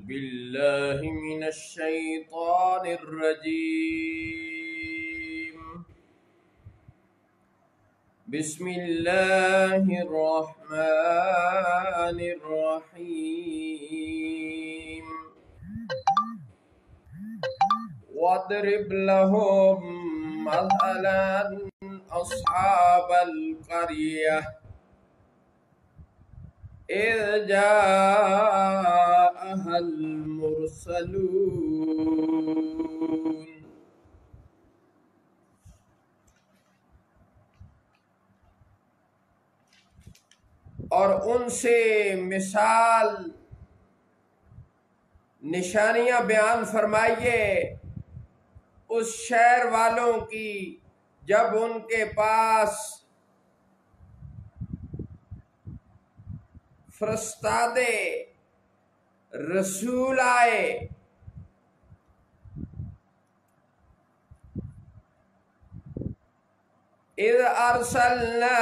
بالله من الشيطان الرجيم. بسم الله الرحمن الرحيم. واضرب لهم مثلا أصحاب القرية إذ جاءها المرسلون. اور ان سے مثال نشانیاں بیان فرمائیے اس شہر والوں کی جب ان کے پاس فرستادے رسول آئے. اذ ارسلنا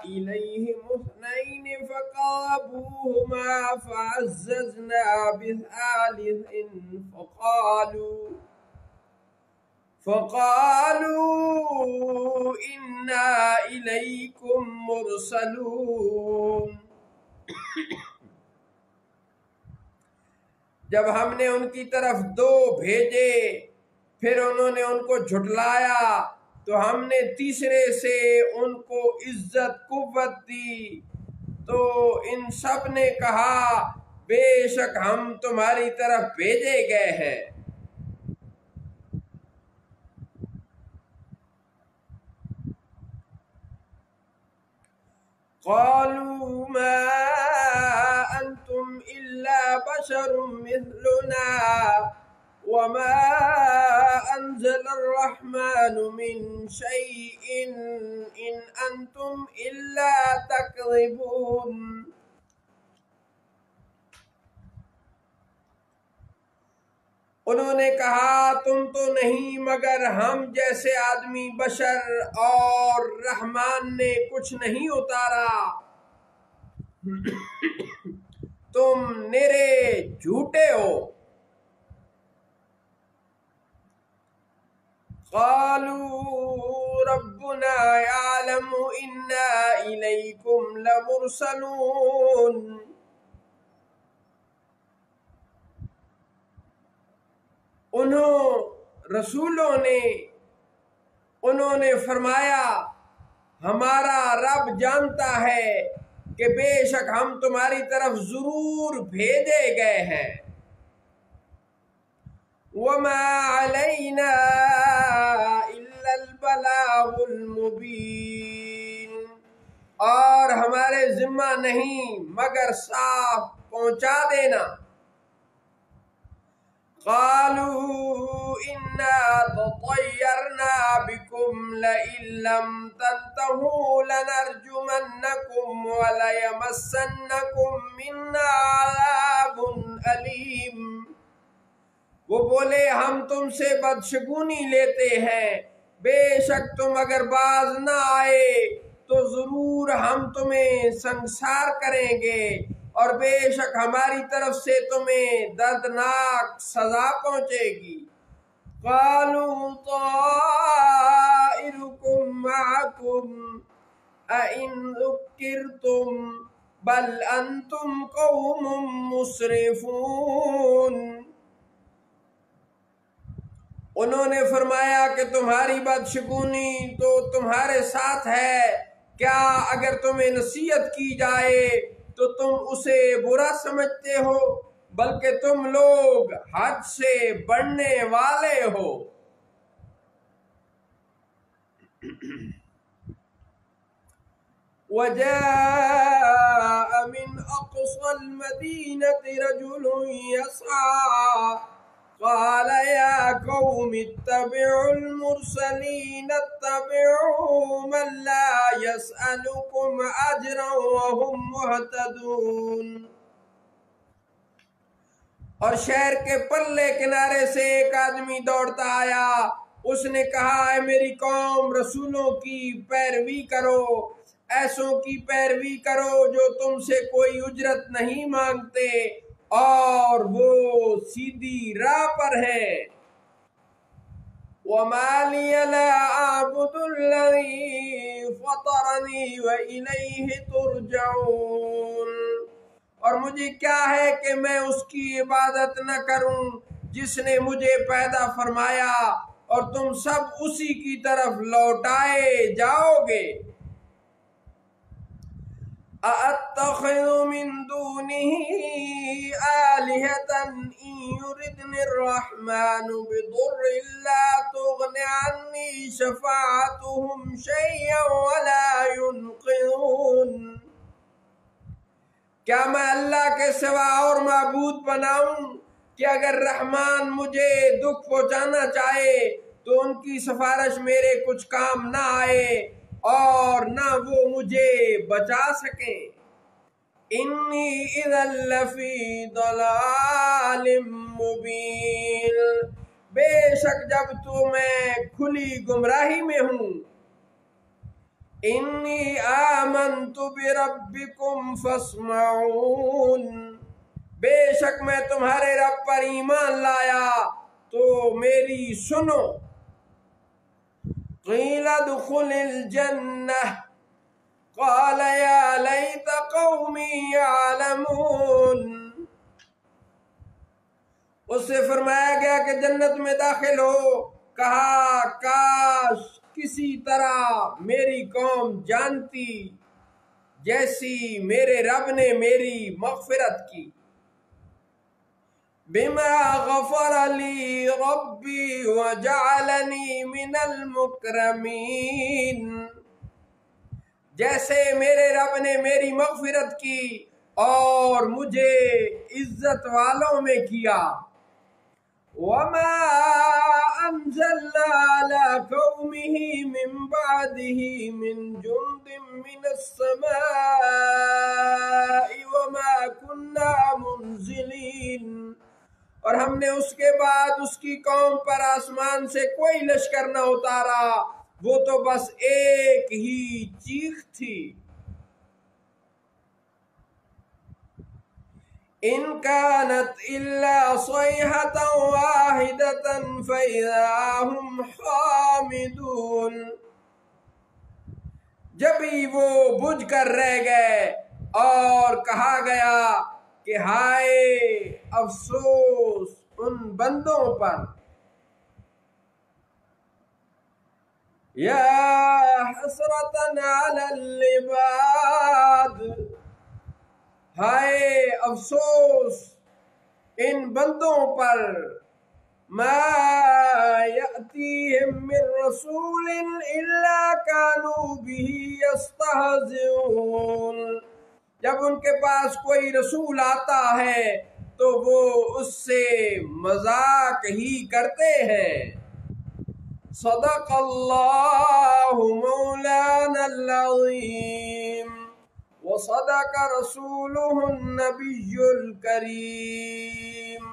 الیہم اثنین فقابوہما فعززنا بثالث فقالوا انا الیکم مرسلون. جب ہم نے ان کی طرف دو بھیجے پھر انہوں نے ان کو جھٹلایا تو ہم نے تیسرے سے ان کو عزت قوت دی. تو ان سب نے کہا بے شک ہم تمہاری طرف بھیجے گئے ہیں. قالوا ما انتم الا بشر مثلنا وما انزل الرحمن من شيء ان انتم الا تكذبون. انہوں نے کہا تم تو نہیں مگر ہم جیسے آدمی بشر اور رحمان نے کچھ نہیں اتارا. تم نرے جھوٹے ہو. قالوا ربنا يعلم انا الیکم لمرسلون. انہوں نے فرمایا ہمارا رب جانتا ہے کہ بے شک ہم تمہاری طرف ضرور بھیجے گئے ہیں. وما علینا الا البلاغ المبین. اور ہمارے ذمہ نہیں مگر صاف پہنچا دینا. قالوا انا تطيرنا بكم لئن لم تنتهوا لنرجمنكم وليمسنكم منا عذاب أليم. وہ بولے ہم تم سے بدشگونی لیتے ہیں. بے شک تم اگر باز نہ آئے تو ضرور ہم تمہیں سنسار کریں گے اور بے شک ہماری طرف سے تمہیں دردناک سزا پہنچے گی. قالوا طائركم معكم أئن ذكرتم بل أنتم قوم مسرفون. انہوں نے فرمایا کہ تمہاری بدشگونی تو تمہارے ساتھ ہے. کیا اگر تمہیں نصیحت کی جائے تو تم اسے برا سمجھتے ہو بلکہ تم لوگ حد سے بڑھنے والے ہو. وجاء من اقصى المدينة رجل يسعى قال يا قوم اتبعوا المرسلين اتبعوا من لا يسألكم أجرا وهم مهتدون. اور شہر کے پرلے کنارے سے ایک آدمی دوڑتا آیا. اس نے کہا اے میری قوم رسولوں کی پیروی کرو ایسوں کی پیروی کرو جو تم سے کوئی اجرت نہیں مانگتے اور وہ سیدھی راہ پر ہے۔ وَمَا لِيَ لَا أَعْبُدُ الَّذِي فَطَرَنِي وَإِلَيْهِ تُرْجَعُونَ، اور مجھے کیا ہے کہ میں اس کی عبادت نہ کروں جس نے مجھے پیدا فرمایا اور تم سب اسی کی طرف لوٹائے جاؤ گے۔ أَأَتَّخِذُ مِن دُونِهِ آلِهَةً إِن يُرِدْنِ الرَّحْمَنُ بِضُرٍّ لَّا تُغْنِ عَنِّي شَفَاعَتُهُمْ شَيْئًا وَلَا يُنقِذُونَ، کیا میں اللہ کے سوا اور معبود بناؤں کہ اگر رحمان مجھے دکھ پہنچانا چاہے تو ان کی سفارش میرے کچھ کام نہ آئے اور نہ وہ مجھے بچا سکیں۔ انی اذا لفی ضلال مبین، بے شک جب تو میں کھلی گمراہی میں ہوں۔ انی آمنت بربکم فاسمعون، بے شک میں تمہارے رب پر ایمان لایا تو میری سنو۔ قیل ادخل الجنہ قال یا لیت قومی یعلمون، اس سے فرمایا گیا کہ جنت میں داخل ہو، کہا کاش کسی طرح میری قوم جانتی جیسی میرے رب نے میری مغفرت کی۔ بما غفر لی ربی وجعلنی من المکرمین، جیسے میرے رب نے میری مغفرت کی اور مجھے عزت والوں میں کیا۔ وما انزلنا على قومه من بعده من جند من السماء وما كنا منزلين، اور ہم نے اس کے بعد اس کی قوم پر آسمان سے کوئی لشکر نہ اتارا، وہ تو بس ایک ہی چیخ تھی۔ ان كانت الا صيحة واحدة فإذا هم حامدون، جبھی وہ بجھ کر رہ گئے اور کہا گیا کہ ہائے افسوس ان بندوں پر۔ یا حسرة علی العباد، ہائے افسوس ان بندوں پر۔ ما یأتیہم من رسول الا کانوا بہ یستہزئون، جب ان کے پاس کوئی رسول آتا ہے تو وہ اس سے مذاق ہی کرتے ہیں۔ صدق اللہ مولانا العظیم وصدق رسولہ النبی الکریم۔